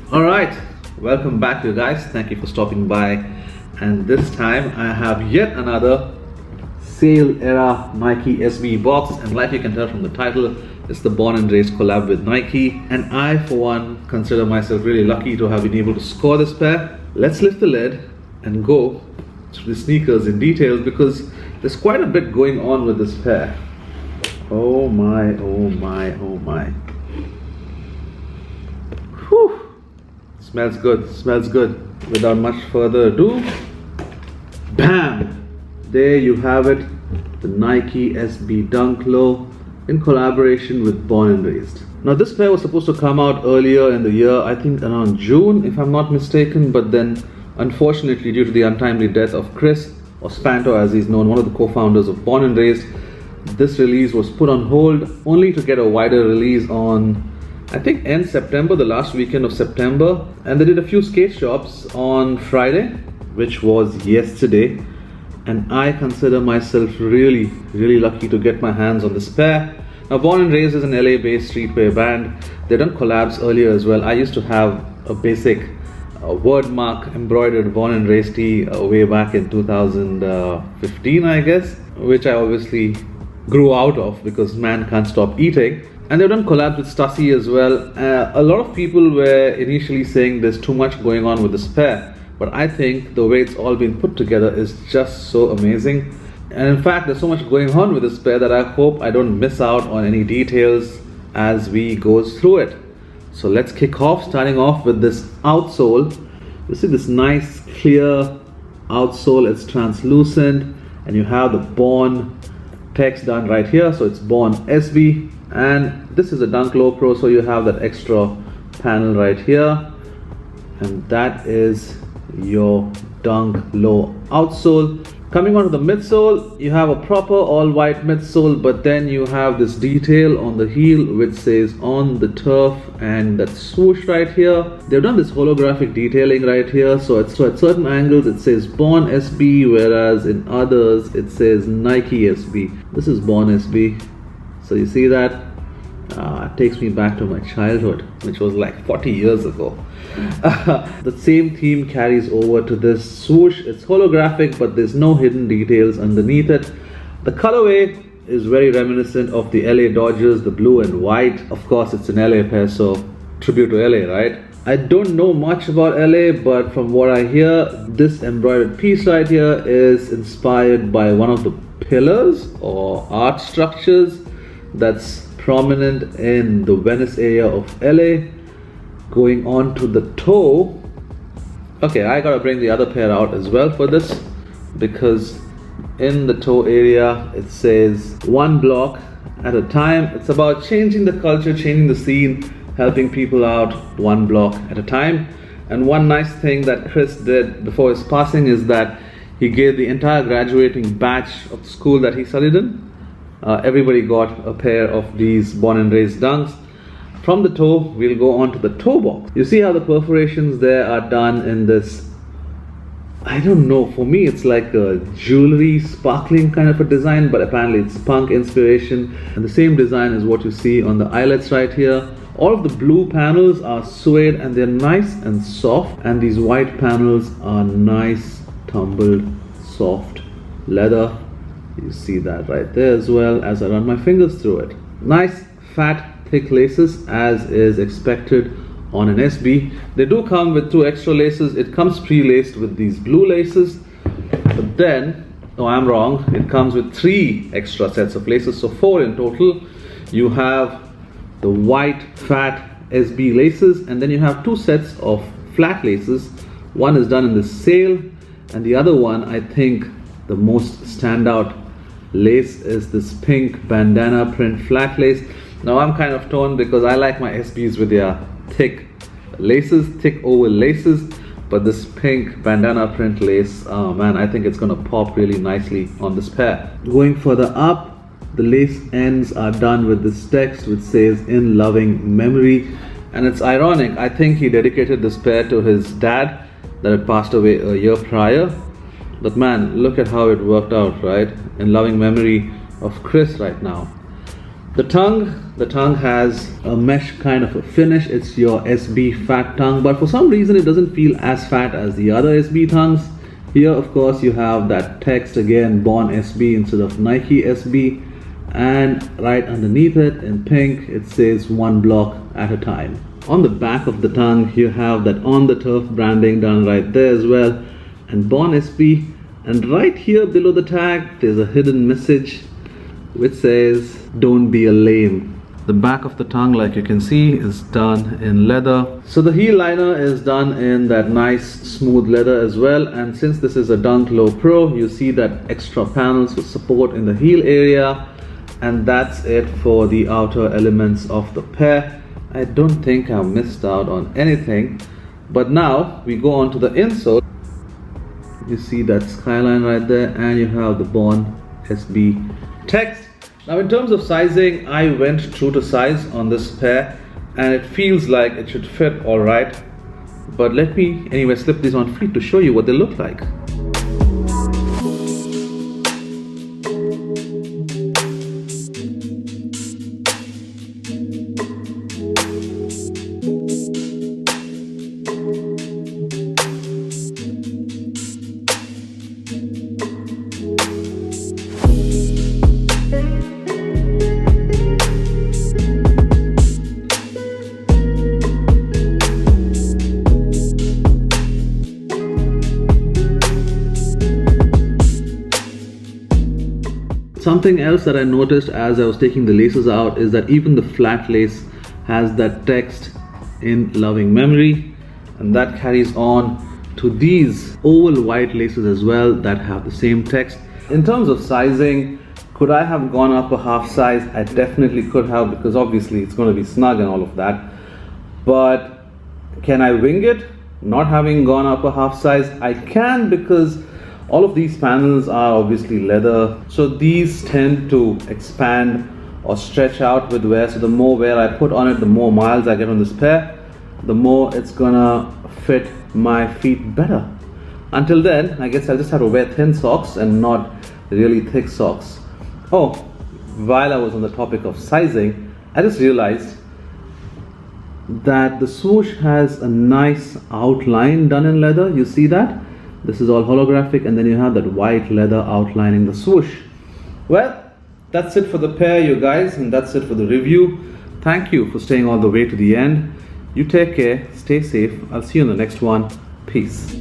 Alright, welcome back you guys. Thank you for stopping by. And this time I have yet another sale era Nike SB box, and like you can tell from the title, it's the Born and Raised collab with Nike, and I for one consider myself really lucky to have been able to score this pair. Let's lift the lid and go through the sneakers in detail because there's quite a bit going on with this pair. Oh my, oh my, oh my. Whew. Smells good, smells good. Without much further ado, bam! There you have it, the Nike SB Dunk Low in collaboration with Born and Raised. Now this pair was supposed to come out earlier in the year, I think around June if I'm not mistaken, but then unfortunately due to the untimely death of Chris, or Spanto as he's known, one of the co-founders of Born and Raised, this release was put on hold only to get a wider release on I think end September, the last weekend of September, and they did a few skate shops on Friday, which was yesterday, and I consider myself really lucky to get my hands on this pair. Now Born and Raised is an LA based streetwear band. They've done collabs earlier as well. I used to have a basic wordmark embroidered Born and Raised tee way back in 2015 I guess, which I obviously grew out of because man can't stop eating. And they've done collabs with Stussy as well. A lot of people were initially saying there's too much going on with this pair, but I think the way it's all been put together is just so amazing. And in fact, there's so much going on with this pair that I hope I don't miss out on any details as we go through it. So let's kick off, starting off with this outsole. You see this nice clear outsole, it's translucent, and you have the Born text done right here, so it's Born SB. And this is a Dunk Low Pro, so you have that extra panel right here, and that is your Dunk Low outsole. Coming on to the midsole, you have a proper all white midsole, but then you have this detail on the heel which says on the turf, and that swoosh right here. They've done this holographic detailing right here, so at certain angles it says Born SB, whereas in others it says Nike SB. This is Born SB. So you see that? It takes me back to my childhood, which was like 40 years ago. The same theme carries over to this swoosh. It's holographic, but there's no hidden details underneath it. The colorway is very reminiscent of the LA Dodgers, the blue and white. Of course, it's an LA pair, so tribute to LA, right? I don't know much about LA, but from what I hear, this embroidered piece right here is inspired by one of the pillars or art structures that's prominent in the Venice area of LA. Going on to the toe. Okay, I gotta bring the other pair out as well for this, because in the toe area it says one block at a time. It's about changing the culture, changing the scene, helping people out one block at a time. And one nice thing that Chris did before his passing is that he gave the entire graduating batch of the school that he studied in, everybody got a pair of these Born and Raised dunks. From the toe, we'll go on to the toe box. You see how the perforations there are done in this, I don't know, for me it's like a jewelry sparkling kind of a design, but apparently it's punk inspiration. And the same design is what you see on the eyelets right here. All of the blue panels are suede and they're nice and soft, and these white panels are nice tumbled soft leather. You see that right there as well as I run my fingers through it. Nice fat thick laces as is expected on an SB. They do come with 2 extra laces. It comes pre-laced with these blue laces, but then, no, I'm wrong, it comes with 3 extra sets of laces, so 4 in total. You have the white fat SB laces, and then you have 2 sets of flat laces. One is done in the sail, and the other one, I think the most standout lace is this pink bandana print flat lace. Now I'm kind of torn because I like my SBs with their thick laces, thick oval laces, but this pink bandana print lace, oh man, I think it's gonna pop really nicely on this pair. Going further up, the lace ends are done with this text which says in loving memory, and it's ironic, I think he dedicated this pair to his dad that had passed away a year prior. But man, look at how it worked out, right? In loving memory of Chris right now. The tongue has a mesh kind of a finish. It's your SB fat tongue, but for some reason it doesn't feel as fat as the other SB tongues. Here, of course, you have that text again, Born SB instead of Nike SB, and right underneath it in pink it says one block at a time. On the back of the tongue you have that On the Turf branding done right there as well, and Born SB, and right here below the tag there's a hidden message which says don't be a lame. The back of the tongue, like you can see, is done in leather. So the heel liner is done in that nice smooth leather as well, and since this is a Dunk Low Pro, you see that extra panels for support in the heel area, and that's it for the outer elements of the pair. I don't think I missed out on anything, but now we go on to the insole. You see that skyline right there, and you have the Born SB text. Now in terms of sizing, I went true to size on this pair and it feels like it should fit alright, but let me anyway slip these on feet to show you what they look like. Something else that I noticed as I was taking the laces out is that even the flat lace has that text in loving memory, and that carries on to these oval white laces as well that have the same text. In terms of sizing, could I have gone up a half size? I definitely could have, because obviously it's going to be snug and all of that. But can I wing it not having gone up a half size? I can, because all of these panels are obviously leather, so these tend to expand or stretch out with wear. So the more wear I put on it, the more miles I get on this pair, the more it's gonna fit my feet better. Until then, I guess I'll just have to wear thin socks and not really thick socks. Oh, while I was on the topic of sizing, I just realized that the swoosh has a nice outline done in leather. You see that? This is all holographic, and then you have that white leather outlining the swoosh. Well, that's it for the pair, you guys, and that's it for the review. Thank you for staying all the way to the end. You take care, stay safe. I'll see you in the next one. Peace.